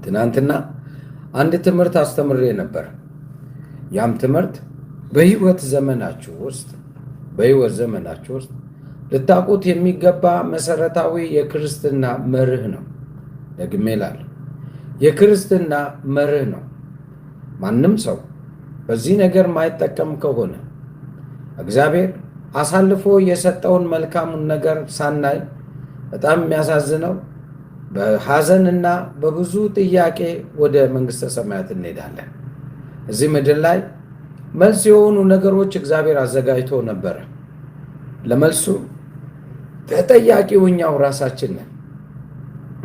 ትናንትና አንድ ትምህርት አስተምሬ ነበር። ያም ትምህርት በህይወት ዘመናችሁ ውስጥ ልታውቁት የሚገባ መሰረታዊ የክርስትና መርህ ነው። ደግሜ እላለሁ፣ የክርስትና መርህ ነው። ማንም ሰው በዚህ ነገር ማይጠቀም ከሆነ እግዚአብሔር አሳልፎ የሰጠውን መልካሙን ነገር ሳናይ በጣም የሚያሳዝነው በሐዘንና በብዙ ጥያቄ ወደ መንግሥተ ሰማያት እንሄዳለን። እዚህ ምድር ላይ መልስ የሆኑ ነገሮች እግዚአብሔር አዘጋጅቶ ነበረ። ለመልሱ ተጠያቂው እኛው ራሳችን ነን።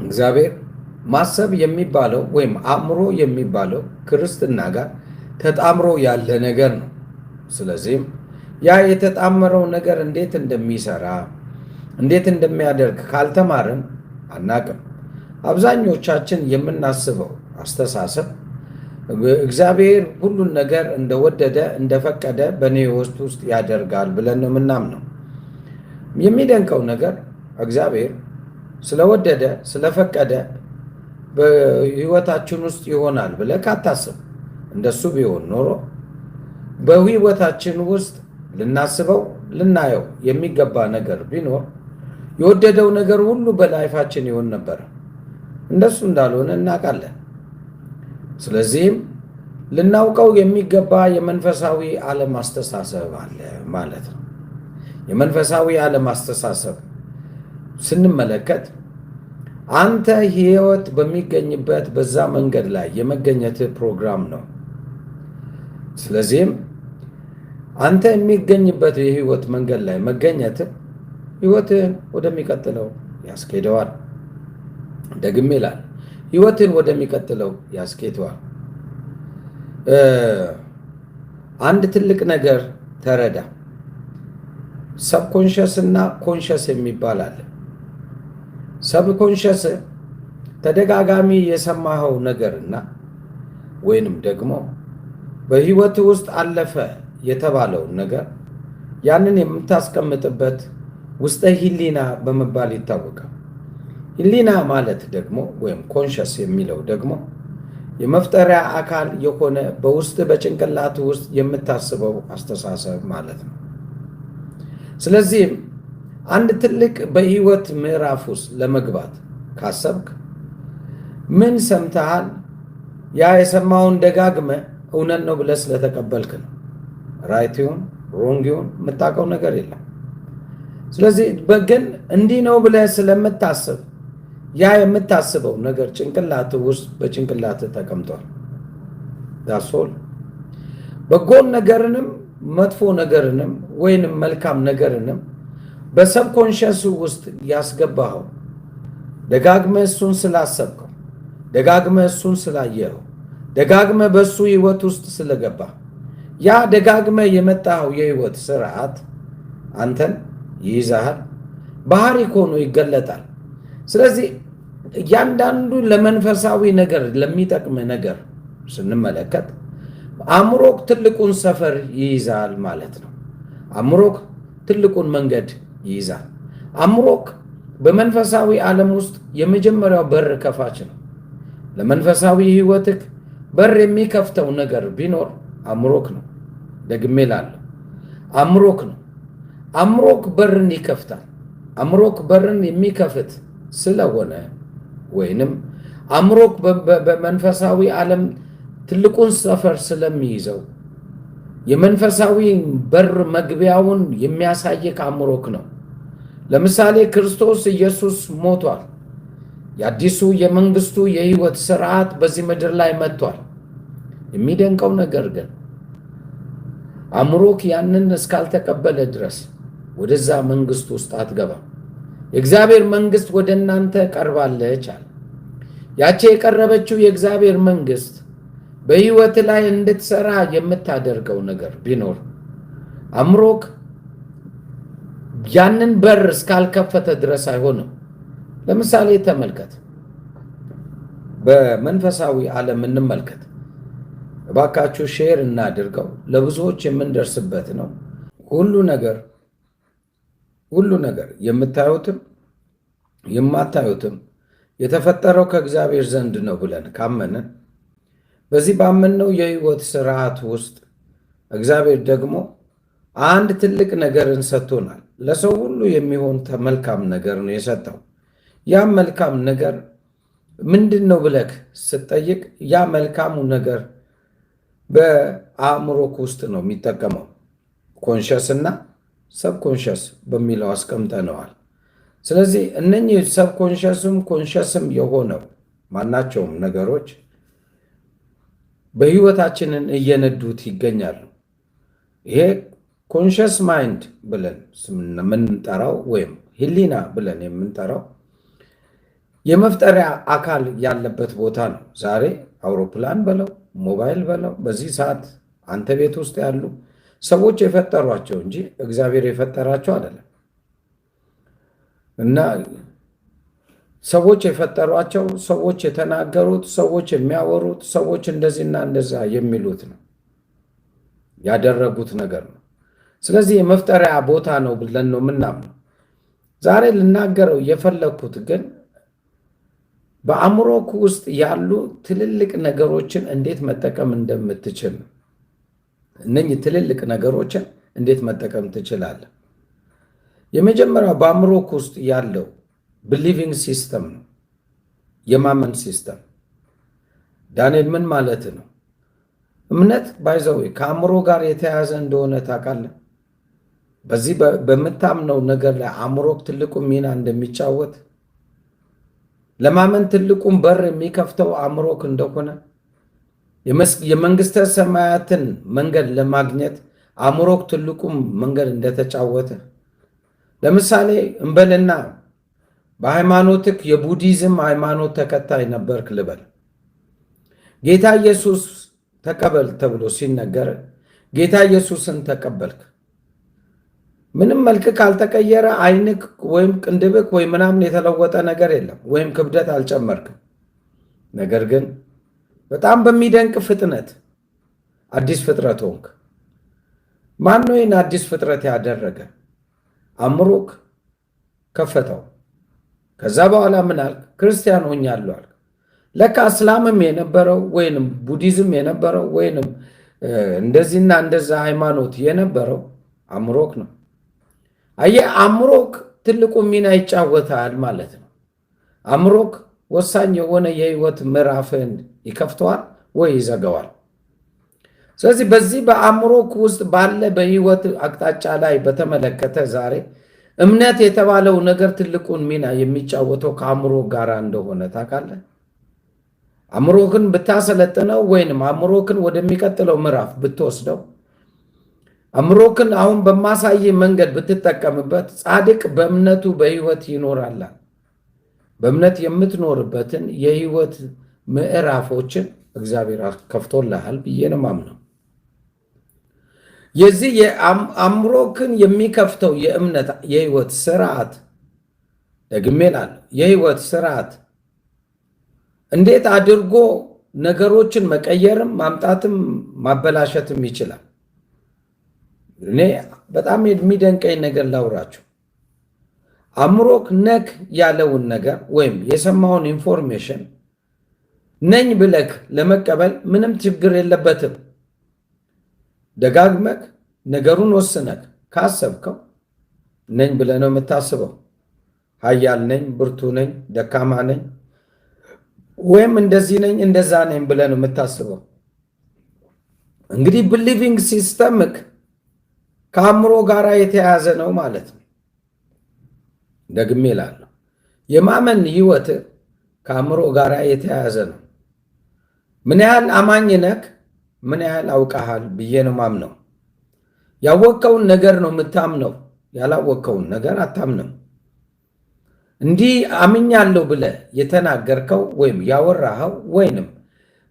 እግዚአብሔር ማሰብ የሚባለው ወይም አእምሮ የሚባለው ክርስትና ጋር ተጣምሮ ያለ ነገር ነው። ስለዚህም ያ የተጣመረው ነገር እንዴት እንደሚሰራ እንዴት እንደሚያደርግ ካልተማርን አናቅም። አብዛኞቻችን የምናስበው አስተሳሰብ እግዚአብሔር ሁሉን ነገር እንደወደደ እንደፈቀደ በእኔ ውስጥ ያደርጋል ብለን ነው የምናምነው። የሚደንቀው ነገር እግዚአብሔር ስለወደደ ስለፈቀደ በህይወታችን ውስጥ ይሆናል ብለህ ካታስብ፣ እንደሱ ቢሆን ኖሮ በህይወታችን ውስጥ ልናስበው ልናየው የሚገባ ነገር ቢኖር የወደደው ነገር ሁሉ በላይፋችን ይሆን ነበር። እንደሱ እንዳልሆነ እናውቃለን። ስለዚህም ልናውቀው የሚገባ የመንፈሳዊ ዓለም አስተሳሰብ አለ ማለት ነው። የመንፈሳዊ ዓለም አስተሳሰብ ስንመለከት አንተ ህይወት በሚገኝበት በዛ መንገድ ላይ የመገኘት ፕሮግራም ነው። ስለዚህም አንተ የሚገኝበት የህይወት መንገድ ላይ መገኘት ህይወትን ወደሚቀጥለው ያስኬደዋል። ደግሜ ይላል፣ ህይወትን ወደሚቀጥለው ያስኬደዋል። አንድ ትልቅ ነገር ተረዳ። ሰብኮንሸስ እና ኮንሸስ የሚባል አለ። ሰብኮንሸስ ተደጋጋሚ የሰማኸው ነገርና ወይንም ደግሞ በህይወት ውስጥ አለፈ የተባለውን ነገር ያንን የምታስቀምጥበት ውስጠ ህሊና በመባል ይታወቃል። ህሊና ማለት ደግሞ ወይም ኮንሸስ የሚለው ደግሞ የመፍጠሪያ አካል የሆነ በውስጥ በጭንቅላት ውስጥ የምታስበው አስተሳሰብ ማለት ነው። ስለዚህም አንድ ትልቅ በህይወት ምዕራፍ ውስጥ ለመግባት ካሰብክ ምን ሰምተሃል? ያ የሰማውን ደጋግመ እውነት ነው ብለህ ስለተቀበልክ ነው። ራይት ይሁን ሮንግ ይሁን የምታውቀው ነገር የለም። ስለዚህ ግን እንዲህ ነው ብለህ ስለምታስብ ያ የምታስበው ነገር ጭንቅላት ውስጥ በጭንቅላት ተቀምጧል። ዳሶል በጎን ነገርንም መጥፎ ነገርንም ወይንም መልካም ነገርንም በሰብኮንሸስ ውስጥ ያስገባኸው ደጋግመህ እሱን ስላሰብከው፣ ደጋግመህ እሱን ስላየኸው፣ ደጋግመህ በእሱ ህይወት ውስጥ ስለገባ ያ ደጋግመህ የመጣኸው የህይወት ስርዓት አንተን ይይዛሃል፣ ባህሪ ሆኖ ይገለጣል። ስለዚህ እያንዳንዱ ለመንፈሳዊ ነገር ለሚጠቅም ነገር ስንመለከት አእምሮክ ትልቁን ሰፈር ይይዛል ማለት ነው። አእምሮክ ትልቁን መንገድ ይይዛል። አእምሮክ በመንፈሳዊ ዓለም ውስጥ የመጀመሪያው በር ከፋች ነው። ለመንፈሳዊ ህይወትክ በር የሚከፍተው ነገር ቢኖር አእምሮክ ነው። ደግሜ እላለሁ፣ አእምሮክ ነው። አእምሮክ በርን ይከፍታል። አእምሮክ በርን የሚከፍት ስለሆነ ወይንም አእምሮክ በመንፈሳዊ ዓለም ትልቁን ሰፈር ስለሚይዘው የመንፈሳዊ በር መግቢያውን የሚያሳየክ አእምሮክ ነው። ለምሳሌ ክርስቶስ ኢየሱስ ሞቷል። የአዲሱ የመንግስቱ የህይወት ስርዓት በዚህ ምድር ላይ መጥቷል። የሚደንቀው ነገር ግን አእምሮክ ያንን እስካልተቀበለ ድረስ ወደዛ መንግስት ውስጥ አትገባም። የእግዚአብሔር መንግስት ወደ እናንተ ቀርባለች አለ። ያቺ የቀረበችው የእግዚአብሔር መንግስት በህይወት ላይ እንድትሰራ የምታደርገው ነገር ቢኖር አእምሮክ ያንን በር እስካልከፈተ ድረስ አይሆንም። ለምሳሌ ተመልከት፣ በመንፈሳዊ ዓለም እንመልከት። እባካችሁ ሼር እናድርገው፣ ለብዙዎች የምንደርስበት ነው። ሁሉ ነገር የምታዩትም የማታዩትም የተፈጠረው ከእግዚአብሔር ዘንድ ነው ብለን ካመንን በዚህ ባመንነው የሕይወት ስርዓት ውስጥ እግዚአብሔር ደግሞ አንድ ትልቅ ነገርን ሰጥቶናል። ለሰው ሁሉ የሚሆን መልካም ነገር ነው የሰጠው። ያም መልካም ነገር ምንድን ነው ብለህ ስትጠይቅ ያ መልካሙ ነገር በአእምሮክ ውስጥ ነው የሚጠቀመው። ኮንሸስ እና ሰብኮንሸስ በሚለው አስቀምጠነዋል። ስለዚህ እነኚህ ሰብኮንሸስም ኮንሸስም የሆነው ማናቸውም ነገሮች በህይወታችንን እየነዱት ይገኛሉ። ይሄ ኮንሸስ ማይንድ ብለን የምንጠራው ወይም ህሊና ብለን የምንጠራው የመፍጠሪያ አካል ያለበት ቦታ ነው። ዛሬ አውሮፕላን በለው ሞባይል በለው በዚህ ሰዓት አንተ ቤት ውስጥ ያሉ ሰዎች የፈጠሯቸው እንጂ እግዚአብሔር የፈጠራቸው አይደለም። እና ሰዎች የፈጠሯቸው፣ ሰዎች የተናገሩት፣ ሰዎች የሚያወሩት፣ ሰዎች እንደዚህና እንደዛ የሚሉት ነው ያደረጉት ነገር ነው። ስለዚህ የመፍጠሪያ ቦታ ነው ብለን ነው የምናምነው። ዛሬ ልናገረው የፈለግኩት ግን በአእምሮክ ውስጥ ያሉ ትልልቅ ነገሮችን እንዴት መጠቀም እንደምትችል ነው። እነኚህ ትልልቅ ነገሮችን እንዴት መጠቀም ትችላለህ? የመጀመሪያው በአእምሮክ ውስጥ ያለው ብሊቪንግ ሲስተም ነው፣ የማመን ሲስተም። ዳንኤል ምን ማለት ነው? እምነት ባይዘዌ ከአእምሮ ጋር የተያያዘ እንደሆነ ታውቃለህ። በዚህ በምታምነው ነገር ላይ አእምሮክ ትልቁ ሚና እንደሚጫወት፣ ለማመን ትልቁን በር የሚከፍተው አእምሮክ እንደሆነ፣ የመንግስተ ሰማያትን መንገድ ለማግኘት አእምሮክ ትልቁም መንገድ እንደተጫወተ። ለምሳሌ እንበልና በሃይማኖትክ የቡዲዝም ሃይማኖት ተከታይ ነበርክ ልበል። ጌታ ኢየሱስ ተቀበል ተብሎ ሲነገር ጌታ ኢየሱስን ተቀበልክ። ምንም መልክ ካልተቀየረ አይንክ ወይም ቅንድብክ ወይ ምናምን የተለወጠ ነገር የለም፣ ወይም ክብደት አልጨመርክም። ነገር ግን በጣም በሚደንቅ ፍጥነት አዲስ ፍጥረት ሆንክ። ማን ነው ይህን አዲስ ፍጥረት ያደረገ? አእምሮክ ከፈተው። ከዛ በኋላ ምን አልክ? ክርስቲያን ሆኛለሁ አልክ። ለካ እስላምም የነበረው ወይንም ቡዲዝም የነበረው ወይንም እንደዚህና እንደዛ ሃይማኖት የነበረው አእምሮክ ነው። አየህ፣ አእምሮክ ትልቁ ሚና ይጫወታል ማለት ነው። አእምሮክ ወሳኝ የሆነ የህይወት ምዕራፍን ይከፍተዋል ወይ ይዘጋዋል። ስለዚህ በዚህ በአእምሮክ ውስጥ ባለ በህይወት አቅጣጫ ላይ በተመለከተ ዛሬ እምነት የተባለው ነገር ትልቁን ሚና የሚጫወተው ከአእምሮ ጋር እንደሆነ ታውቃለህ። አእምሮክን ብታሰለጥነው ወይንም አእምሮክን ወደሚቀጥለው ምዕራፍ ብትወስደው፣ አእምሮክን አሁን በማሳይ መንገድ ብትጠቀምበት፣ ጻድቅ በእምነቱ በህይወት ይኖራል። በእምነት የምትኖርበትን የህይወት ምዕራፎችን እግዚአብሔር ከፍቶልሃል ብዬ ነው የማምነው። የዚህ የአእምሮክን የሚከፍተው የእምነት የህይወት ስርዓት፣ ደግሜ እላለሁ የህይወት ስርዓት እንዴት አድርጎ ነገሮችን መቀየርም ማምጣትም ማበላሸትም ይችላል። እኔ በጣም የሚደንቀኝ ነገር ላውራችሁ። አእምሮክ ነክ ያለውን ነገር ወይም የሰማውን ኢንፎርሜሽን ነኝ ብለክ ለመቀበል ምንም ችግር የለበትም። ደጋግመክ ነገሩን ወስነክ ካሰብከው ነኝ ብለህ ነው የምታስበው። ኃያል ነኝ፣ ብርቱ ነኝ፣ ደካማ ነኝ ወይም እንደዚህ ነኝ እንደዛ ነኝ ብለህ ነው የምታስበው። እንግዲህ ብሊቪንግ ሲስተምክ ከአእምሮ ጋር የተያያዘ ነው ማለት ነው። ደግሜ እላለሁ የማመን ህይወት ከአእምሮ ጋር የተያያዘ ነው። ምን ያህል አማኝ ነክ፣ ምን ያህል አውቀሃል ብዬ ነው ማምነው። ያወቅከውን ነገር ነው የምታምነው፣ ያላወቅከውን ነገር አታምንም። እንዲህ አምኛለሁ ብለህ የተናገርከው ወይም ያወራኸው ወይንም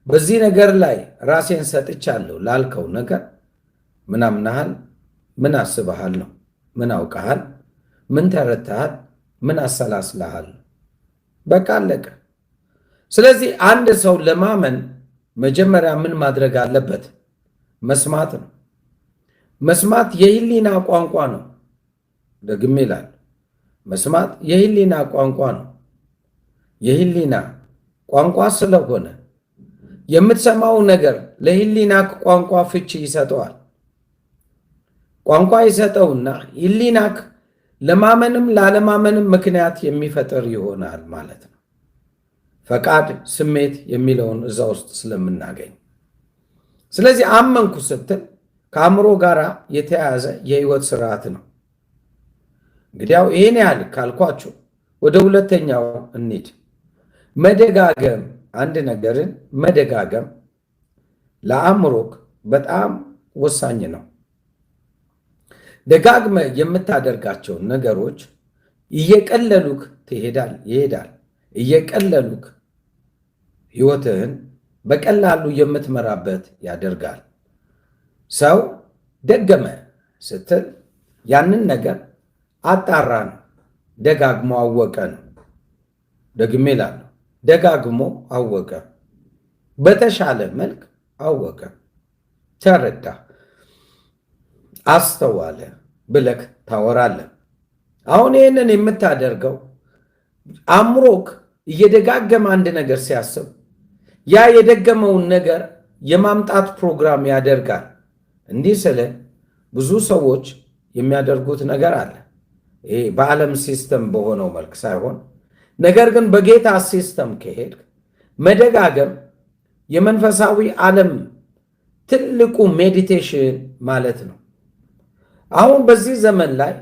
በዚህ ነገር ላይ ራሴን ሰጥቻለሁ ላልከው ነገር ምን አምናሃል? ምን አስበሃል ነው? ምን አውቀሃል? ምን ተረድተሃል? ምን አሰላስለሃል? በቃ አለቀ። ስለዚህ አንድ ሰው ለማመን መጀመሪያ ምን ማድረግ አለበት? መስማት ነው። መስማት የህሊና ቋንቋ ነው። ደግሜ እላለሁ መስማት የህሊና ቋንቋ ነው። የህሊና ቋንቋ ስለሆነ የምትሰማው ነገር ለህሊናክ ቋንቋ ፍቺ ይሰጠዋል። ቋንቋ ይሰጠውና ህሊናክ ለማመንም ላለማመንም ምክንያት የሚፈጥር ይሆናል ማለት ነው። ፈቃድ፣ ስሜት የሚለውን እዛ ውስጥ ስለምናገኝ፣ ስለዚህ አመንኩ ስትል ከአእምሮ ጋር የተያያዘ የህይወት ስርዓት ነው። እንግዲያው ይህን ያህል ካልኳችሁ ወደ ሁለተኛው እንሂድ። መደጋገም፣ አንድ ነገርን መደጋገም ለአእምሮክ በጣም ወሳኝ ነው። ደጋግመ የምታደርጋቸው ነገሮች እየቀለሉክ ይሄዳል። እየቀለሉክ ህይወትህን በቀላሉ የምትመራበት ያደርጋል። ሰው ደገመ ስትል ያንን ነገር አጣራ ነው፣ ደጋግሞ አወቀ ነው። ደግሜ እላለሁ፣ ደጋግሞ አወቀ፣ በተሻለ መልክ አወቀ፣ ተረዳ፣ አስተዋለ ብለክ ታወራለህ። አሁን ይህንን የምታደርገው አእምሮክ እየደጋገመ አንድ ነገር ሲያስብ ያ የደገመውን ነገር የማምጣት ፕሮግራም ያደርጋል። እንዲህ ስለ ብዙ ሰዎች የሚያደርጉት ነገር አለ። ይሄ በዓለም ሲስተም በሆነው መልክ ሳይሆን፣ ነገር ግን በጌታ ሲስተም ከሄድ መደጋገም የመንፈሳዊ ዓለም ትልቁ ሜዲቴሽን ማለት ነው። አሁን በዚህ ዘመን ላይ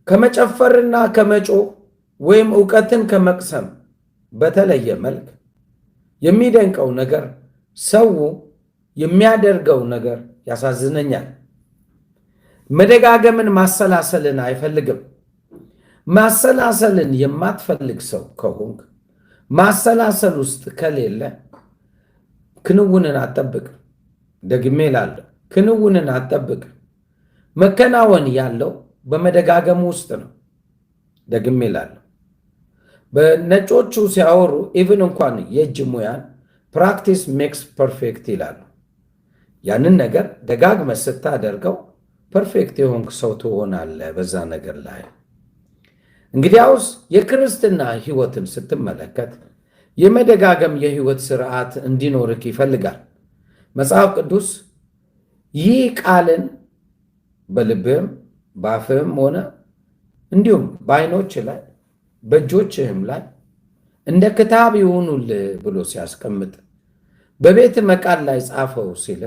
ከመጨፈርና ከመጮህ ወይም ዕውቀትን ከመቅሰም በተለየ መልክ የሚደንቀው ነገር ሰው የሚያደርገው ነገር ያሳዝነኛል። መደጋገምን ማሰላሰልን አይፈልግም። ማሰላሰልን የማትፈልግ ሰው ከሆንክ፣ ማሰላሰል ውስጥ ከሌለ ክንውንን አትጠብቅ። ደግሜ እላለሁ፣ ክንውንን አትጠብቅ። መከናወን ያለው በመደጋገም ውስጥ ነው። ደግሜ እላለሁ፣ በነጮቹ ሲያወሩ ኢቭን እንኳን የእጅ ሙያን ፕራክቲስ ሜክስ ፐርፌክት ይላሉ። ያንን ነገር ደጋግመ ስታደርገው ፐርፌክት የሆንክ ሰው ትሆናለህ በዛ ነገር ላይ። እንግዲያውስ የክርስትና ህይወትን ስትመለከት የመደጋገም የህይወት ስርዓት እንዲኖርክ ይፈልጋል መጽሐፍ ቅዱስ። ይህ ቃልን በልብህም በአፍህም ሆነ እንዲሁም በዓይኖች ላይ በእጆችህም ላይ እንደ ክታብ ይሁኑልህ ብሎ ሲያስቀምጥ በቤት መቃል ላይ ጻፈው ሲል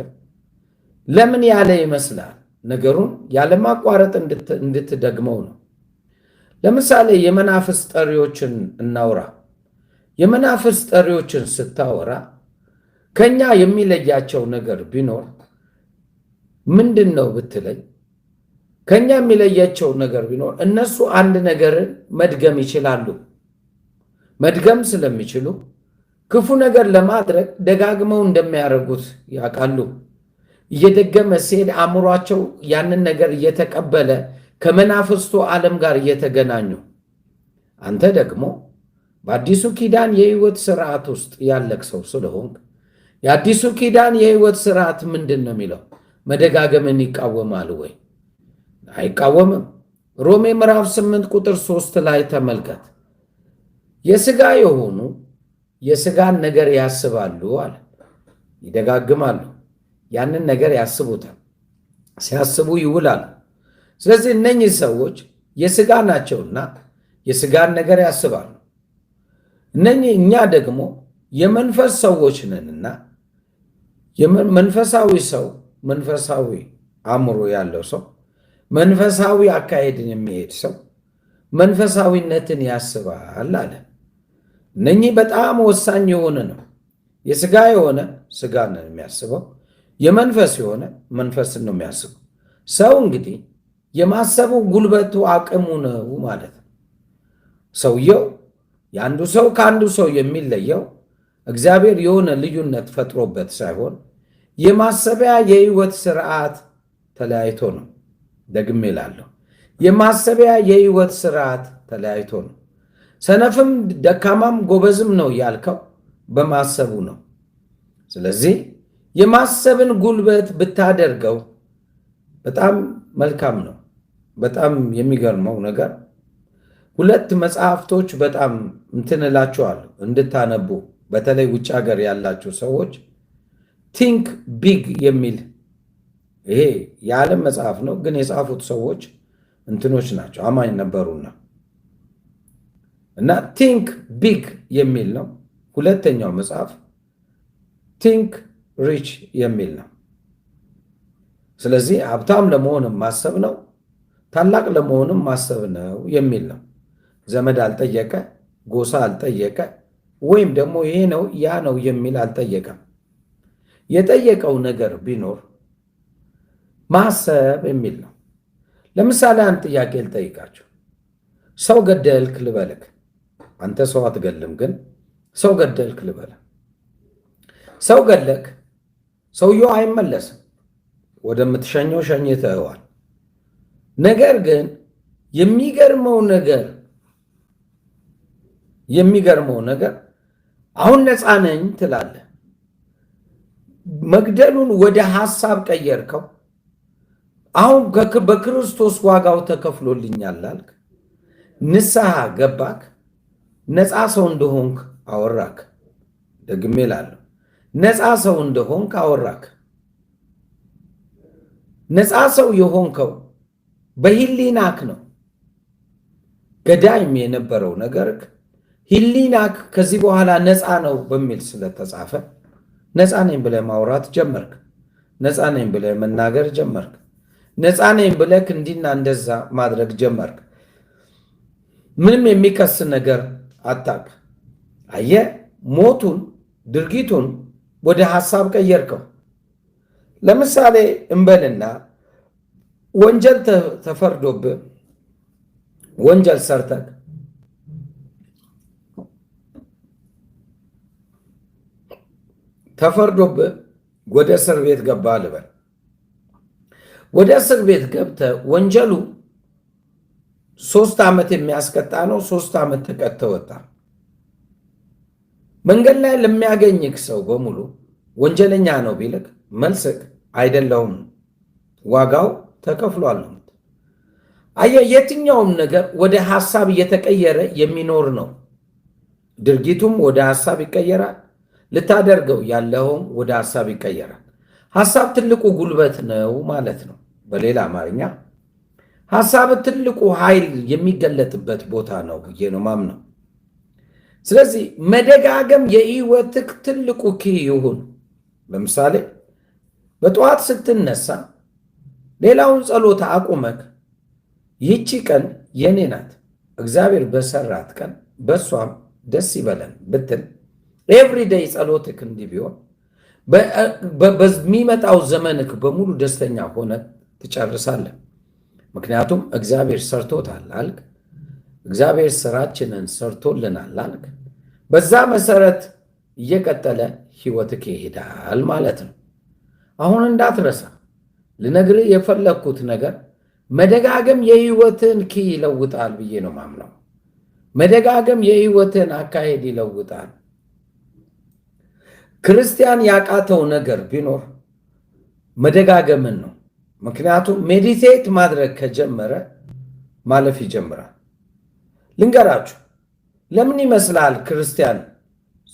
ለምን ያለ ይመስላል? ነገሩን ያለማቋረጥ እንድትደግመው ነው። ለምሳሌ የመናፍስት ጠሪዎችን እናውራ። የመናፍስት ጠሪዎችን ስታወራ ከኛ የሚለያቸው ነገር ቢኖር ምንድን ነው ብትለኝ፣ ከኛ የሚለያቸው ነገር ቢኖር እነሱ አንድ ነገርን መድገም ይችላሉ። መድገም ስለሚችሉ ክፉ ነገር ለማድረግ ደጋግመው እንደሚያደርጉት ያውቃሉ። እየደገመ ሲሄድ አእምሯቸው ያንን ነገር እየተቀበለ ከመናፍስቱ ዓለም ጋር እየተገናኙ፣ አንተ ደግሞ በአዲሱ ኪዳን የህይወት ስርዓት ውስጥ ያለክ ሰው ስለሆንክ የአዲሱ ኪዳን የህይወት ስርዓት ምንድን ነው የሚለው? መደጋገምን ይቃወማል ወይ? አይቃወምም። ሮሜ ምዕራፍ 8 ቁጥር 3 ላይ ተመልከት። የሥጋ የሆኑ የሥጋን ነገር ያስባሉ አለ። ይደጋግማሉ፣ ያንን ነገር ያስቡታል፣ ሲያስቡ ይውላሉ። ስለዚህ እነኚህ ሰዎች የሥጋ ናቸውና የሥጋን ነገር ያስባሉ። እኛ ደግሞ የመንፈስ ሰዎች ነንና መንፈሳዊ ሰው፣ መንፈሳዊ አእምሮ ያለው ሰው፣ መንፈሳዊ አካሄድን የሚሄድ ሰው መንፈሳዊነትን ያስባል አለ። እነኚህ በጣም ወሳኝ የሆነ ነው። የሥጋ የሆነ ሥጋን ነው የሚያስበው፣ የመንፈስ የሆነ መንፈስን ነው የሚያስበው። ሰው እንግዲህ የማሰቡ ጉልበቱ አቅሙ ነው ማለት ነው። ሰውየው የአንዱ ሰው ከአንዱ ሰው የሚለየው እግዚአብሔር የሆነ ልዩነት ፈጥሮበት ሳይሆን የማሰቢያ የህይወት ስርዓት ተለያይቶ ነው። ደግሜ እላለሁ፣ የማሰቢያ የህይወት ስርዓት ተለያይቶ ነው። ሰነፍም ደካማም ጎበዝም ነው ያልከው በማሰቡ ነው። ስለዚህ የማሰብን ጉልበት ብታደርገው በጣም መልካም ነው። በጣም የሚገርመው ነገር ሁለት መጽሐፍቶች በጣም እንትን እላችኋለሁ እንድታነቡ፣ በተለይ ውጭ ሀገር ያላችሁ ሰዎች ቲንክ ቢግ የሚል ይሄ የዓለም መጽሐፍ ነው፣ ግን የጻፉት ሰዎች እንትኖች ናቸው፣ አማኝ ነበሩና እና ቲንክ ቢግ የሚል ነው። ሁለተኛው መጽሐፍ ቲንክ ሪች የሚል ነው። ስለዚህ ሀብታም ለመሆንም ማሰብ ነው፣ ታላቅ ለመሆንም ማሰብ ነው የሚል ነው። ዘመድ አልጠየቀ፣ ጎሳ አልጠየቀ፣ ወይም ደግሞ ይሄ ነው ያ ነው የሚል አልጠየቀም። የጠየቀው ነገር ቢኖር ማሰብ የሚል ነው። ለምሳሌ አንድ ጥያቄ ልጠይቃቸው። ሰው ገደልክ ልበልክ። አንተ ሰው አትገልም፣ ግን ሰው ገደልክ ልበልህ። ሰው ገለክ፣ ሰውየው አይመለስም። ወደምትሸኘው ሸኝተኸዋል። ነገር ግን የሚገርመው ነገር አሁን ነፃ ነኝ ትላለህ። መግደሉን ወደ ሐሳብ ቀየርከው። አሁን በክርስቶስ ዋጋው ተከፍሎልኛል አልክ። ንስሐ ገባክ። ነፃ ሰው እንደሆንክ አወራክ። ደግሜ እላለሁ፣ ነፃ ሰው እንደሆንክ አወራክ። ነፃ ሰው የሆንከው በህሊናክ ነው። ገዳይም የነበረው ነገር ህሊናክ ከዚህ በኋላ ነፃ ነው በሚል ስለተጻፈ ነፃ ነኝ ብለህ ማውራት ጀመርክ። ነፃ ነኝ ብለህ መናገር ጀመርክ። ነፃ ነኝ ብለህ እንዲና እንደዛ ማድረግ ጀመርክ። ምንም የሚከስ ነገር አጣክ። አየህ፣ ሞቱን ድርጊቱን ወደ ሐሳብ ቀየርከው። ለምሳሌ እንበልና ወንጀል ተፈርዶብህ ወንጀል ሰርተህ ተፈርዶብህ ወደ እስር ቤት ገባህ ልበል። ወደ እስር ቤት ገብተህ ወንጀሉ 3 ዓመት የሚያስቀጣ ነው። 3 ዓመት ተቀጥተህ ወጣ። መንገድ ላይ ለሚያገኝህ ሰው በሙሉ ወንጀለኛ ነው ቢልክ መልስክ አይደለሁም፣ ዋጋው ተከፍሏል ነው። አየህ፣ የትኛውም ነገር ወደ ሐሳብ እየተቀየረ የሚኖር ነው። ድርጊቱም ወደ ሐሳብ ይቀየራል። ልታደርገው ያለውም ወደ ሐሳብ ይቀየራል። ሐሳብ ትልቁ ጉልበት ነው ማለት ነው። በሌላ አማርኛ ሐሳብ ትልቁ ኃይል የሚገለጥበት ቦታ ነው ብዬ ነው ማምነው። ስለዚህ መደጋገም የህይወትህ ትልቁ ኪ ይሁን። ለምሳሌ በጠዋት ስትነሳ ሌላውን ጸሎት አቁመክ ይህቺ ቀን የኔ ናት፣ እግዚአብሔር በሰራት ቀን በሷም ደስ ይበለን ብትል ኤቭሪዴይ ጸሎትክ እንዲህ ቢሆን በሚመጣው ዘመንክ በሙሉ ደስተኛ ሆነ ትጨርሳለህ። ምክንያቱም እግዚአብሔር ሰርቶታል አልክ። እግዚአብሔር ስራችንን ሰርቶልናል አልክ። በዛ መሰረት እየቀጠለ ህይወትክ ይሄዳል ማለት ነው። አሁን እንዳትረሳ ልነግርህ የፈለግኩት ነገር መደጋገም የህይወትን ኪ ይለውጣል ብዬ ነው ማምነው። መደጋገም የህይወትን አካሄድ ይለውጣል። ክርስቲያን ያቃተው ነገር ቢኖር መደጋገምን ነው። ምክንያቱም ሜዲቴት ማድረግ ከጀመረ ማለፍ ይጀምራል። ልንገራችሁ፣ ለምን ይመስላል ክርስቲያን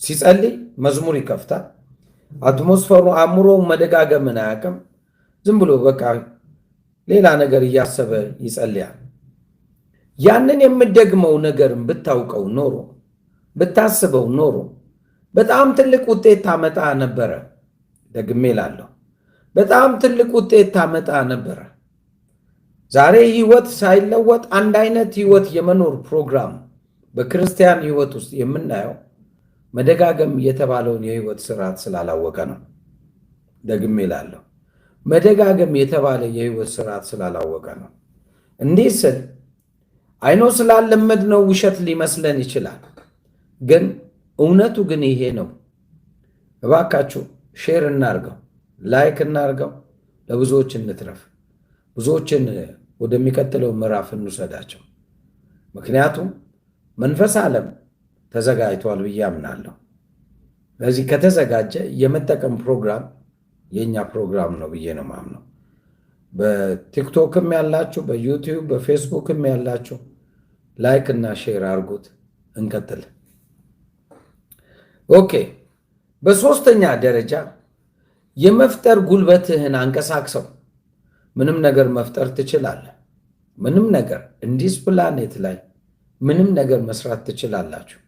ሲጸልይ መዝሙር ይከፍታል፣ አትሞስፈሩ አእምሮው መደጋገምን አያውቅም። ዝም ብሎ በቃ ሌላ ነገር እያሰበ ይጸልያል። ያንን የምደግመው ነገርን ብታውቀው ኖሮ ብታስበው ኖሮ በጣም ትልቅ ውጤት ታመጣ ነበረ። ደግሜ እላለሁ፣ በጣም ትልቅ ውጤት ታመጣ ነበረ። ዛሬ ህይወት ሳይለወጥ አንድ አይነት ህይወት የመኖር ፕሮግራም በክርስቲያን ህይወት ውስጥ የምናየው መደጋገም የተባለውን የህይወት ስርዓት ስላላወቀ ነው። ደግሜ እላለሁ፣ መደጋገም የተባለ የህይወት ስርዓት ስላላወቀ ነው። እንዲህ ስል አይኖ ስላለመድነው ውሸት ሊመስለን ይችላል፣ ግን እውነቱ ግን ይሄ ነው። እባካችሁ ሼር እናርገው፣ ላይክ እናርገው፣ ለብዙዎች እንትረፍ፣ ብዙዎችን ወደሚቀጥለው ምዕራፍ እንውሰዳቸው። ምክንያቱም መንፈስ ዓለም ተዘጋጅቷል ብዬ አምናለሁ። ለዚህ ከተዘጋጀ የመጠቀም ፕሮግራም የኛ ፕሮግራም ነው ብዬ ነው ማምነው። በቲክቶክም ያላችሁ፣ በዩቲዩብ በፌስቡክም ያላችሁ ላይክ እና ሼር አድርጉት። እንቀጥል። ኦኬ። በሶስተኛ ደረጃ የመፍጠር ጉልበትህን አንቀሳቅሰው። ምንም ነገር መፍጠር ትችላለህ። ምንም ነገር እንዲስ ፕላኔት ላይ ምንም ነገር መስራት ትችላላችሁ።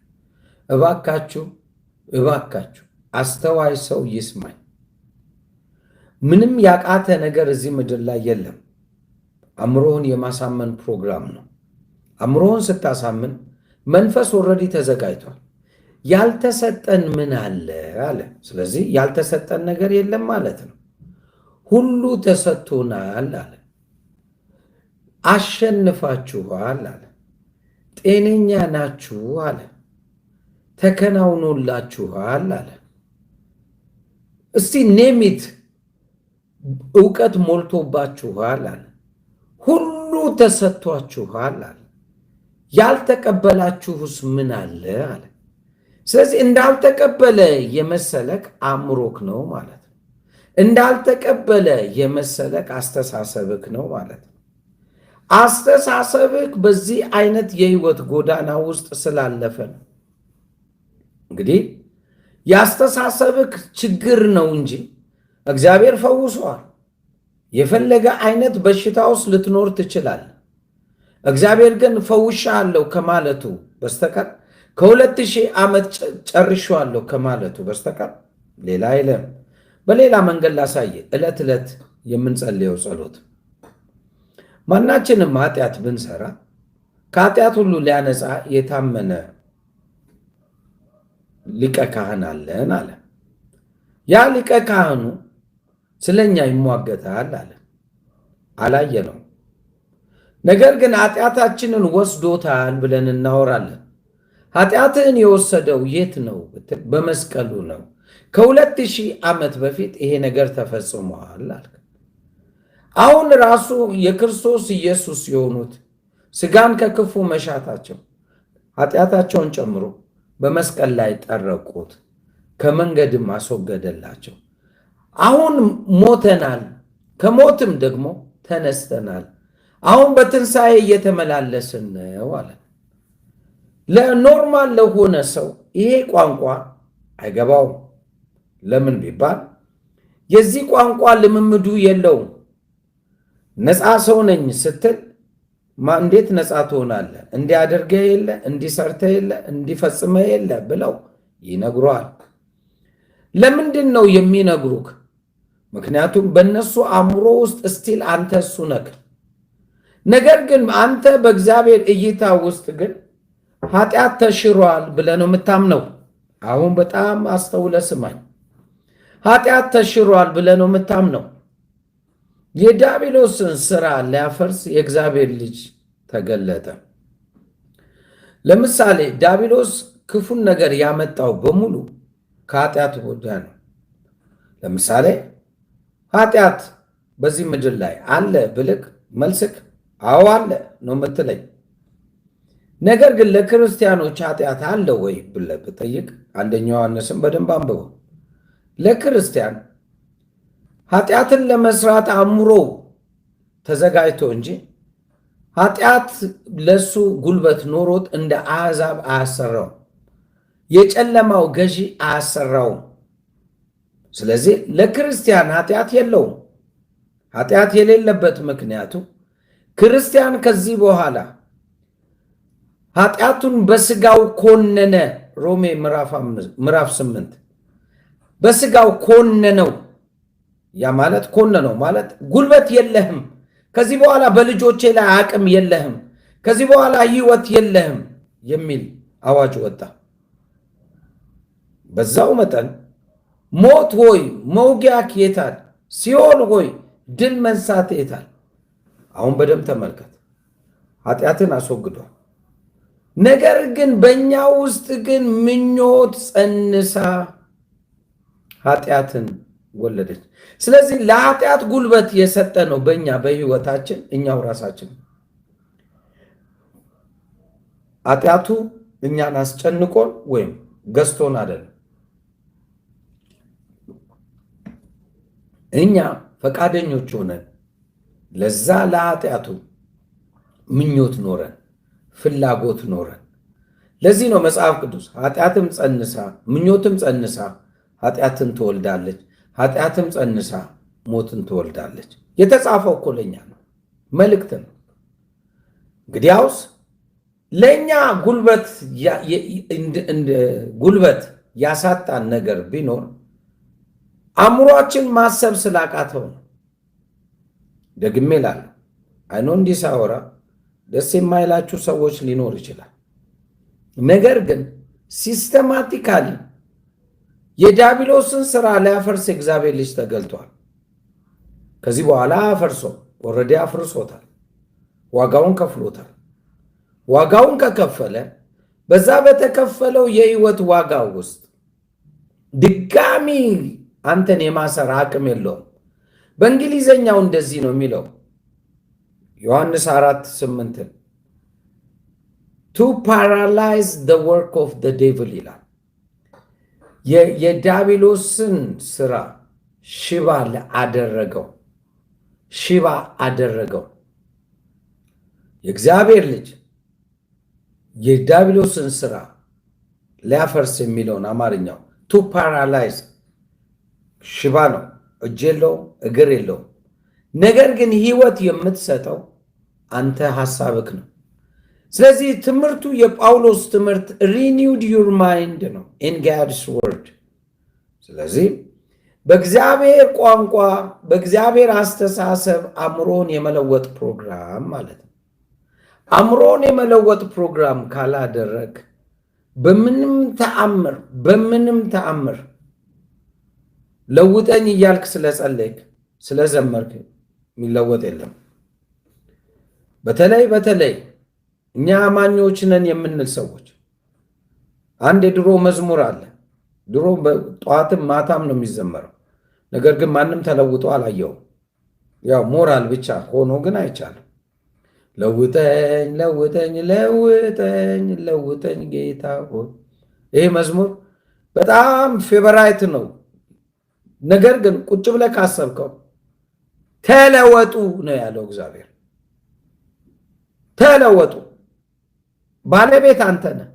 እባካችሁ እባካችሁ አስተዋይ ሰው ይስማኝ። ምንም ያቃተ ነገር እዚህ ምድር ላይ የለም። አእምሮህን የማሳመን ፕሮግራም ነው። አእምሮህን ስታሳምን መንፈስ ኦልሬዲ ተዘጋጅቷል። ያልተሰጠን ምን አለ አለ። ስለዚህ ያልተሰጠን ነገር የለም ማለት ነው። ሁሉ ተሰጥቶናል አለ። አሸንፋችኋል አለ። ጤነኛ ናችሁ አለ። ተከናውኖላችኋል አለ። እስቲ ኔሚት እውቀት ሞልቶባችኋል አለ። ሁሉ ተሰጥቷችኋል አለ። ያልተቀበላችሁስ ምን አለ አለ። ስለዚህ እንዳልተቀበለ የመሰለክ አእምሮክ ነው ማለት ነው። እንዳልተቀበለ የመሰለክ አስተሳሰብክ ነው ማለት ነው። አስተሳሰብክ በዚህ አይነት የህይወት ጎዳና ውስጥ ስላለፈ ነው። እንግዲህ የአስተሳሰብክ ችግር ነው እንጂ እግዚአብሔር ፈውሷል። የፈለገ አይነት በሽታ ውስጥ ልትኖር ትችላል። እግዚአብሔር ግን ፈውሻለሁ ከማለቱ በስተቀር ከ2000 ዓመት ጨርሻለሁ ከማለቱ በስተቀር ሌላ የለም። በሌላ መንገድ ላሳየ። ዕለት ዕለት የምንጸልየው ጸሎት ማናችንም ኃጢአት ብንሰራ ከኃጢአት ሁሉ ሊያነጻ የታመነ ሊቀ ካህን አለን አለ። ያ ሊቀ ካህኑ ስለኛ ይሟገታል አለ። አላየነው። ነገር ግን ኃጢአታችንን ወስዶታል ብለን እናወራለን። ኃጢአትህን የወሰደው የት ነው? በመስቀሉ ነው። ከ2000 ዓመት በፊት ይሄ ነገር ተፈጽሟል አልክ። አሁን ራሱ የክርስቶስ ኢየሱስ የሆኑት ስጋን ከክፉ መሻታቸው ኃጢአታቸውን ጨምሮ በመስቀል ላይ ጠረቁት፣ ከመንገድም አስወገደላቸው። አሁን ሞተናል፣ ከሞትም ደግሞ ተነስተናል። አሁን በትንሣኤ እየተመላለስን ነው አለ። ለኖርማል ለሆነ ሰው ይሄ ቋንቋ አይገባውም። ለምን ቢባል የዚህ ቋንቋ ልምምዱ የለውም። ነፃ ሰው ነኝ ስትል እንዴት ነፃ ትሆናለህ? እንዲያደርገህ የለ እንዲሰርተህ የለ እንዲፈጽመህ የለ ብለው ይነግሯል። ለምንድን ነው የሚነግሩክ? ምክንያቱም በእነሱ አእምሮ ውስጥ እስቲል አንተ እሱ ነህ። ነገር ግን አንተ በእግዚአብሔር እይታ ውስጥ ግን ኃጢአት ተሽሯል ብለህ ነው የምታምነው። አሁን በጣም አስተውለህ ስማኝ። ኃጢአት ተሽሯል ብለህ ነው የምታምነው። የዲያብሎስን ስራ ሊያፈርስ የእግዚአብሔር ልጅ ተገለጠ። ለምሳሌ ዲያብሎስ ክፉን ነገር ያመጣው በሙሉ ከኃጢአት ወዲያ ነው። ለምሳሌ ኃጢአት በዚህ ምድር ላይ አለ ብልክ መልስክ አዎ አለ ነው የምትለኝ። ነገር ግን ለክርስቲያኖች ኃጢአት አለ ወይ ብለህ ብጠይቅ አንደኛ ዮሐንስን በደንብ አንብበው። ለክርስቲያን ኃጢአትን ለመስራት አእምሮ ተዘጋጅቶ እንጂ ኃጢአት ለሱ ጉልበት ኖሮት እንደ አሕዛብ አያሰራውም። የጨለማው ገዢ አያሰራውም። ስለዚህ ለክርስቲያን ኃጢአት የለውም። ኃጢአት የሌለበት ምክንያቱ ክርስቲያን ከዚህ በኋላ ኃጢአቱን በስጋው ኮነነ። ሮሜ ምዕራፍ 8 በስጋው ኮነነው። ያ ማለት ኮነነው ማለት ጉልበት የለህም፣ ከዚህ በኋላ በልጆቼ ላይ አቅም የለህም፣ ከዚህ በኋላ ህይወት የለህም የሚል አዋጅ ወጣ። በዛው መጠን ሞት ሆይ መውጊያክ የታል? ሲኦል ሆይ ድል መንሳት የታል? አሁን በደንብ ተመልከት። ኃጢአትን አስወግዷል። ነገር ግን በእኛ ውስጥ ግን ምኞት ጸንሳ ኃጢአትን ወለደች። ስለዚህ ለኃጢአት ጉልበት የሰጠ ነው በእኛ በህይወታችን እኛው ራሳችን። ኃጢአቱ እኛን አስጨንቆን ወይም ገዝቶን አይደለም። እኛ ፈቃደኞች ሆነን ለዛ ለኃጢአቱ ምኞት ኖረን ፍላጎት ኖረን። ለዚህ ነው መጽሐፍ ቅዱስ ኃጢአትም ጸንሳ ምኞትም ጸንሳ ኃጢአትን ትወልዳለች፣ ኃጢአትም ጸንሳ ሞትን ትወልዳለች። የተጻፈው እኮ ለኛ ነው፣ መልእክት ነው። እንግዲያውስ ለእኛ ጉልበት ያሳጣን ነገር ቢኖር አእምሯችን ማሰብ ስላቃተው ነው። ደግሜ እላለሁ፣ አይኖ እንዲህ ሳወራ ደስ የማይላችሁ ሰዎች ሊኖር ይችላል። ነገር ግን ሲስተማቲካሊ የዲያብሎስን ስራ ሊያፈርስ የእግዚአብሔር ልጅ ተገልጧል። ከዚህ በኋላ አፈርሶ ኦልሬዲ አፍርሶታል። ዋጋውን ከፍሎታል። ዋጋውን ከከፈለ በዛ በተከፈለው የህይወት ዋጋ ውስጥ ድጋሚ አንተን የማሰር አቅም የለውም። በእንግሊዘኛው እንደዚህ ነው የሚለው ዮሐንስ 4:8 to paralyze the work of the devil ይላል። የዲያብሎስን ስራ ሽባ አደረገው። የእግዚአብሔር ልጅ የዲያብሎስን ስራ ሊያፈርስ የሚለውን አማርኛው to paralyze ሽባ ነው፣ እጅ የለውም፣ እግር የለውም። ነገር ግን ህይወት የምትሰጠው አንተ ሐሳብክ ነው። ስለዚህ ትምህርቱ የጳውሎስ ትምህርት renewed your mind ነው in God's word። ስለዚህ በእግዚአብሔር ቋንቋ በእግዚአብሔር አስተሳሰብ አእምሮን የመለወጥ ፕሮግራም ማለት ነው። አእምሮን የመለወጥ ፕሮግራም ካላደረግ በምንም ተአምር ለውጠኝ እያልክ ስለጸለይክ ስለዘመርክ የሚለወጥ የለም። በተለይ እኛ አማኞች ነን የምንል ሰዎች አንድ የድሮ መዝሙር አለ። ድሮ ጠዋትም ማታም ነው የሚዘመረው። ነገር ግን ማንም ተለውጦ አላየውም። ያው ሞራል ብቻ ሆኖ ግን አይቻልም። ለውጠኝ ጌታ ሆይ። ይሄ መዝሙር በጣም ፌቨራይት ነው። ነገር ግን ቁጭ ብለህ ካሰብከው ተለወጡ ነው ያለው እግዚአብሔር። ተለወጡ፣ ባለቤት አንተ ነህ።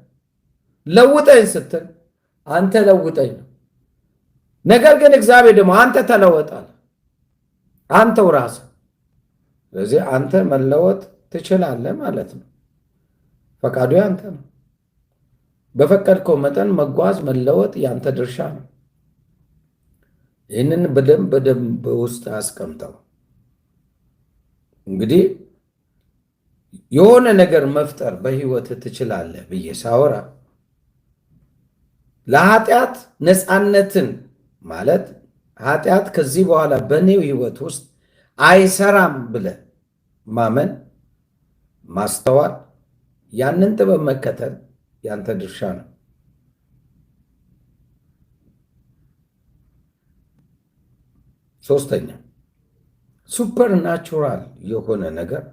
ለውጠኝ ስትል አንተ ለውጠኝ ነው። ነገር ግን እግዚአብሔር ደግሞ አንተ ተለወጣል፣ አንተው ራስህ። ስለዚህ አንተ መለወጥ ትችላለህ ማለት ነው። ፈቃዱ ያንተ ነው። በፈቀድከው መጠን መጓዝ መለወጥ ያንተ ድርሻ ነው። ይህንን በደንብ ውስጥ አስቀምጠው። እንግዲህ የሆነ ነገር መፍጠር በህይወት ትችላለህ ብዬ ሳወራ ለኃጢአት ነፃነትን ማለት ኃጢአት ከዚህ በኋላ በኔው ህይወት ውስጥ አይሰራም ብለህ ማመን፣ ማስተዋል፣ ያንን ጥበብ መከተል ያንተ ድርሻ ነው። ሶስተኛ ሱፐርናቹራል የሆነ ነገር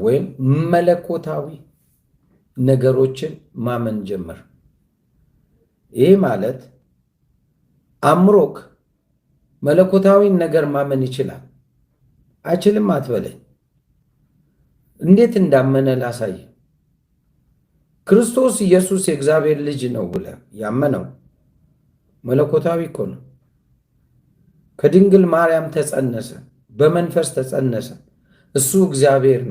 ወይም መለኮታዊ ነገሮችን ማመን ጀመር። ይህ ማለት አእምሮክ መለኮታዊ ነገር ማመን ይችላል አይችልም አትበለኝ። እንዴት እንዳመነ ላሳይ። ክርስቶስ ኢየሱስ የእግዚአብሔር ልጅ ነው ብለህ ያመነው መለኮታዊ እኮ ነው። ከድንግል ማርያም ተጸነሰ፣ በመንፈስ ተጸነሰ። እሱ እግዚአብሔር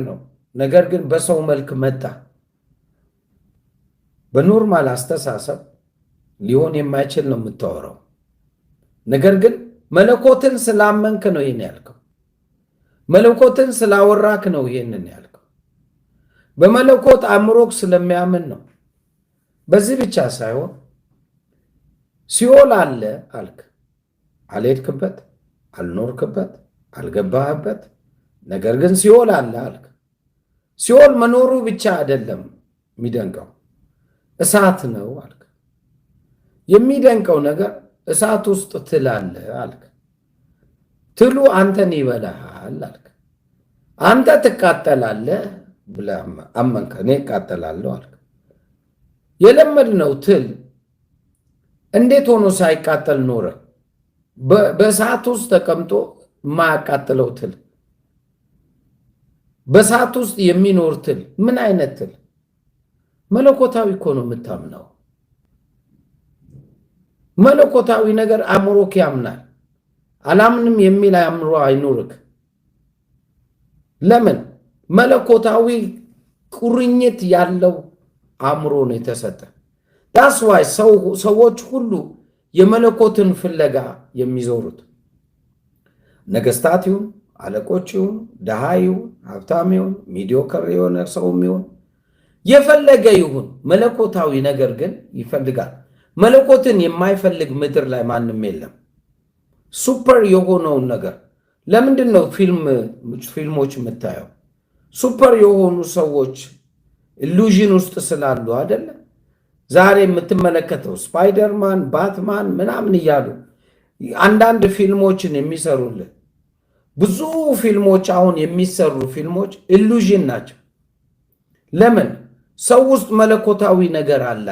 ነው። ነገር ግን በሰው መልክ መጣ። በኖርማል አስተሳሰብ ሊሆን የማይችል ነው የምታወራው። ነገር ግን መለኮትን ስላመንክ ነው ይሄን ያልከው። መለኮትን ስላወራክ ነው ይሄንን ያልከው። በመለኮት አእምሮክ ስለሚያምን ነው። በዚህ ብቻ ሳይሆን ሲኦል አለ አልክ። አልሄድክበት፣ አልኖርክበት፣ አልገባህበት። ነገር ግን ሲኦል አለ አልክ። ሲኦል መኖሩ ብቻ አይደለም የሚደንቀው፣ እሳት ነው አልክ። የሚደንቀው ነገር እሳት ውስጥ ትል አለ አልክ። ትሉ አንተን ይበላሃል አልክ። አንተ ትቃጠላለህ ብለህ አመንክ። እኔ እቃጠላለሁ አልክ። የለመድነው ትል እንዴት ሆኖ ሳይቃጠል ኖረ? በእሳት ውስጥ ተቀምጦ የማያቃጥለው ትል፣ በእሳት ውስጥ የሚኖር ትል። ምን አይነት ትል? መለኮታዊ እኮ ነው የምታምነው። መለኮታዊ ነገር አእምሮክ ያምናል። አላምንም የሚል አእምሮ አይኑርክ። ለምን? መለኮታዊ ቁርኝት ያለው አእምሮ ነው የተሰጠ። ዳስ ዋይ ሰዎች ሁሉ የመለኮትን ፍለጋ የሚዞሩት። ነገስታት ይሁን፣ አለቆች ይሁን፣ ድሃ ይሁን፣ ሀብታም ይሁን፣ ሚዲዮከር የሆነ ሰውም ይሁን፣ የፈለገ ይሁን፣ መለኮታዊ ነገር ግን ይፈልጋል። መለኮትን የማይፈልግ ምድር ላይ ማንም የለም። ሱፐር የሆነውን ነገር ለምንድን ነው ፊልሞች የምታየው? ሱፐር የሆኑ ሰዎች ኢሉዥን ውስጥ ስላሉ አይደለ? ዛሬ የምትመለከተው ስፓይደርማን፣ ባትማን ምናምን እያሉ አንዳንድ ፊልሞችን የሚሰሩልን ብዙ ፊልሞች፣ አሁን የሚሰሩ ፊልሞች ኢሉዥን ናቸው። ለምን? ሰው ውስጥ መለኮታዊ ነገር አለ።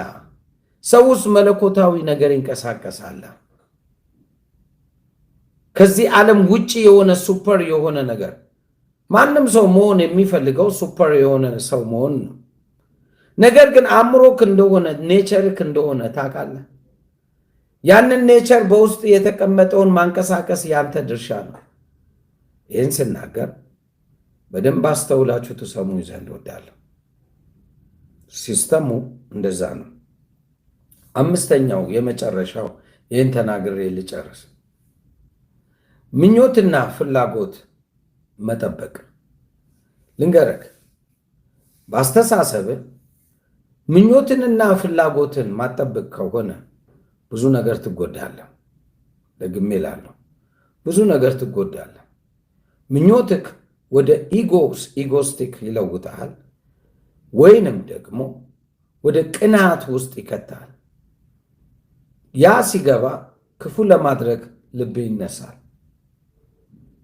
ሰው ውስጥ መለኮታዊ ነገር ይንቀሳቀሳል። ከዚህ ዓለም ውጪ የሆነ ሱፐር የሆነ ነገር ማንም ሰው መሆን የሚፈልገው ሱፐር የሆነ ሰው መሆን ነው። ነገር ግን አእምሮክ እንደሆነ ኔቸርክ እንደሆነ ታውቃለህ። ያንን ኔቸር በውስጥ የተቀመጠውን ማንቀሳቀስ ያንተ ድርሻ ነው። ይህን ስናገር በደንብ አስተውላችሁ ትሰሙ ዘንድ እወዳለሁ። ሲስተሙ እንደዛ ነው። አምስተኛው የመጨረሻው ይህን ተናግሬ ልጨርስ። ምኞትና ፍላጎት መጠበቅ። ልንገረክ፣ በአስተሳሰብ ምኞትንና ፍላጎትን ማጠበቅ ከሆነ ብዙ ነገር ትጎዳለህ። ደግሜ እላለሁ፣ ብዙ ነገር ትጎዳለህ። ምኞትክ ወደ ኢጎስቲክ ይለውጣል፣ ወይንም ደግሞ ወደ ቅናት ውስጥ ይከታል። ያ ሲገባ ክፉ ለማድረግ ልብ ይነሳል።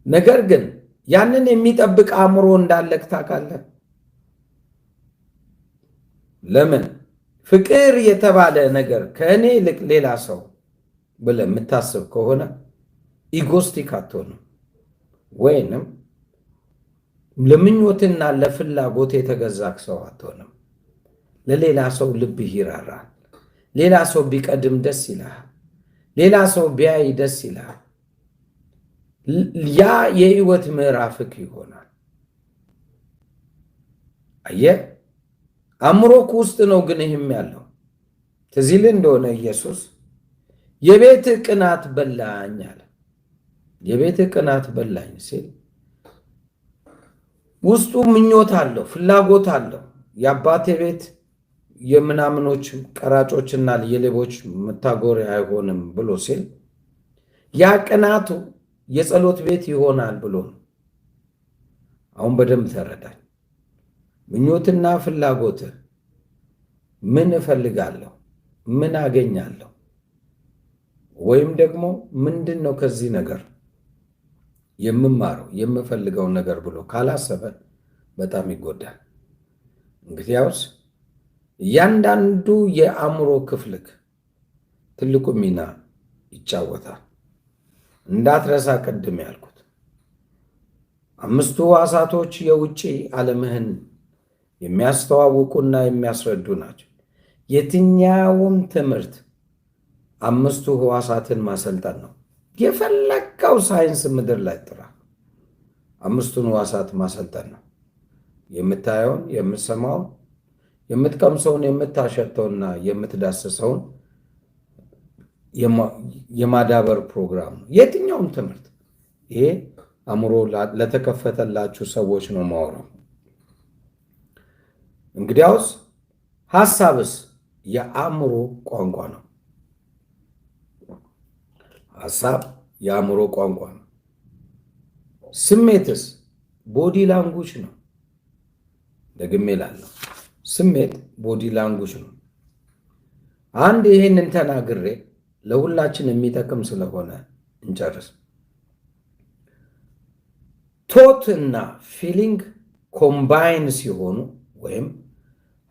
ነገር ግን ያንን የሚጠብቅ አእምሮ እንዳለክ ታውቃለህ። ለምን? ፍቅር የተባለ ነገር ከእኔ ይልቅ ሌላ ሰው ብለህ የምታስብ ከሆነ ኢጎስቲክ አትሆንም፣ ወይንም ለምኞትና ለፍላጎት የተገዛክ ሰው አትሆንም። ለሌላ ሰው ልብህ ይራራል። ሌላ ሰው ቢቀድም ደስ ይልሃል። ሌላ ሰው ቢያይ ደስ ይልሃል። ያ የህይወት ምዕራፍክ ይሆናል። አየህ፣ አእምሮክ ውስጥ ነው ግን ይህም ያለው። ትዝ ይልህ እንደሆነ ኢየሱስ የቤት ቅናት በላኝ አለ። የቤት ቅናት በላኝ ሲል ውስጡ ምኞት አለው፣ ፍላጎት አለው። የአባቴ ቤት የምናምኖች ቀራጮችና የሌቦች መታጎሪያ አይሆንም ብሎ ሲል ያ ቅናቱ የጸሎት ቤት ይሆናል ብሎ ነው። አሁን በደንብ ተረዳኝ። ምኞትና ፍላጎት ምን እፈልጋለሁ፣ ምን አገኛለሁ፣ ወይም ደግሞ ምንድን ነው ከዚህ ነገር የምማረው የምፈልገው ነገር ብሎ ካላሰበ በጣም ይጎዳል። እንግዲያውስ እያንዳንዱ የአእምሮ ክፍልክ ትልቁ ሚና ይጫወታል። እንዳትረሳ ቅድም ያልኩት አምስቱ ሕዋሳቶች የውጭ ዓለምህን የሚያስተዋውቁና የሚያስረዱ ናቸው። የትኛውም ትምህርት አምስቱ ሕዋሳትን ማሰልጠን ነው። የፈለገው ሳይንስ ምድር ላይ ጥራ፣ አምስቱን ሕዋሳት ማሰልጠን ነው። የምታየውን፣ የምትሰማውን፣ የምትቀምሰውን፣ የምታሸተውና የምትዳስሰውን የማዳበር ፕሮግራም ነው የትኛውም ትምህርት። ይሄ አእምሮ ለተከፈተላችሁ ሰዎች ነው ማወራው። እንግዲያውስ ሐሳብስ የአእምሮ ቋንቋ ነው። ሐሳብ የአእምሮ ቋንቋ ነው። ስሜትስ ቦዲ ላንጉጅ ነው። ደግሜ እላለሁ፣ ስሜት ቦዲ ላንጉጅ ነው። አንድ ይህንን ተናግሬ ለሁላችን የሚጠቅም ስለሆነ እንጨርስ። ቶት እና ፊሊንግ ኮምባይን ሲሆኑ ወይም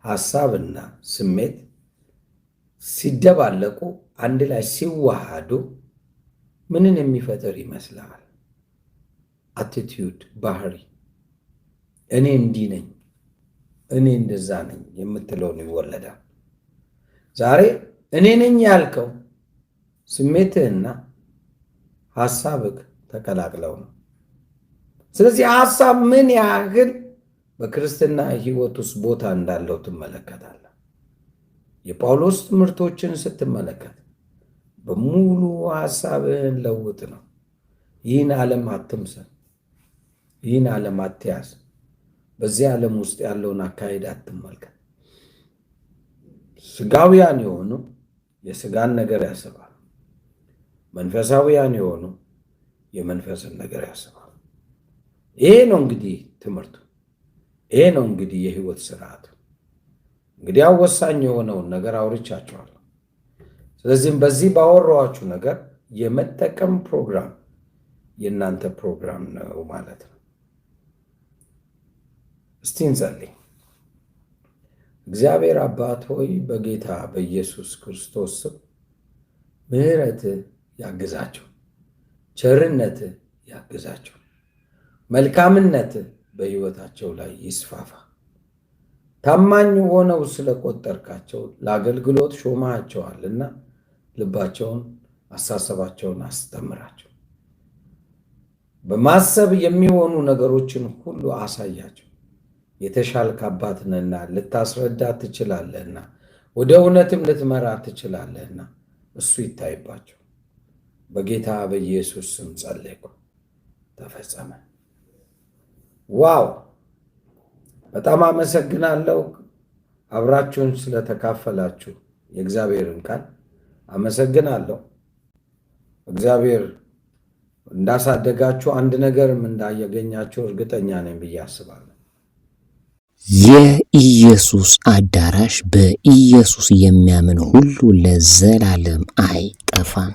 ሐሳብና ስሜት ሲደባለቁ አንድ ላይ ሲዋሃዱ ምንን የሚፈጥር ይመስላል? አቲቲዩድ፣ ባህሪ። እኔ እንዲህ ነኝ፣ እኔ እንደዛ ነኝ የምትለውን ይወለዳል። ዛሬ እኔ ነኝ ያልከው ስሜትህና ሐሳብህ ተቀላቅለው ነው። ስለዚህ ሐሳብ ምን ያህል በክርስትና ሕይወት ውስጥ ቦታ እንዳለው ትመለከታለህ። የጳውሎስ ትምህርቶችን ስትመለከት በሙሉ ሐሳብህን ለውጥ ነው። ይህን ዓለም አትምሰል፣ ይህን ዓለም አትያዝ፣ በዚህ ዓለም ውስጥ ያለውን አካሄድ አትመልከት። ስጋውያን የሆኑ የስጋን ነገር ያስባል፣ መንፈሳዊያን የሆኑ የመንፈስን ነገር ያስባል። ይሄ ነው እንግዲህ ትምህርቱ፣ ይሄ ነው እንግዲህ የህይወት ስርዓቱ። እንግዲህ ወሳኝ የሆነውን ነገር አውርቻችኋለሁ። ስለዚህም በዚህ ባወራኋችሁ ነገር የመጠቀም ፕሮግራም የእናንተ ፕሮግራም ነው ማለት ነው። እስቲ እንጸልይ። እግዚአብሔር አባት ሆይ በጌታ በኢየሱስ ክርስቶስ ስም ምሕረትህ ያግዛቸው፣ ቸርነትህ ያግዛቸው፣ መልካምነትህ በሕይወታቸው ላይ ይስፋፋ። ታማኝ ሆነው ስለቆጠርካቸው ለአገልግሎት ሾመሃቸዋልና ልባቸውን፣ አሳሰባቸውን አስተምራቸው። በማሰብ የሚሆኑ ነገሮችን ሁሉ አሳያቸው። የተሻልክ አባት ነህና ልታስረዳ ትችላለህና ወደ እውነትም ልትመራ ትችላለህና እሱ ይታይባቸው። በጌታ በኢየሱስ ስም ጸለይኩ። ተፈጸመ። ዋው! በጣም አመሰግናለሁ። አብራችሁን ስለተካፈላችሁ የእግዚአብሔርን ቃል አመሰግናለሁ። እግዚአብሔር እንዳሳደጋችሁ አንድ ነገርም እንዳያገኛችሁ እርግጠኛ ነኝ ብዬ አስባለሁ። የኢየሱስ አዳራሽ በኢየሱስ የሚያምን ሁሉ ለዘላለም አይጠፋም።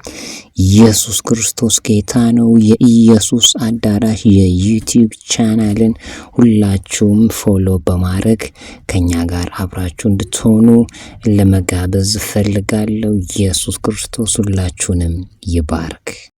ኢየሱስ ክርስቶስ ጌታ ነው። የኢየሱስ አዳራሽ የዩቲዩብ ቻናልን ሁላችሁም ፎሎ በማድረግ ከኛ ጋር አብራችሁ እንድትሆኑ ለመጋበዝ እፈልጋለሁ። ኢየሱስ ክርስቶስ ሁላችሁንም ይባርክ።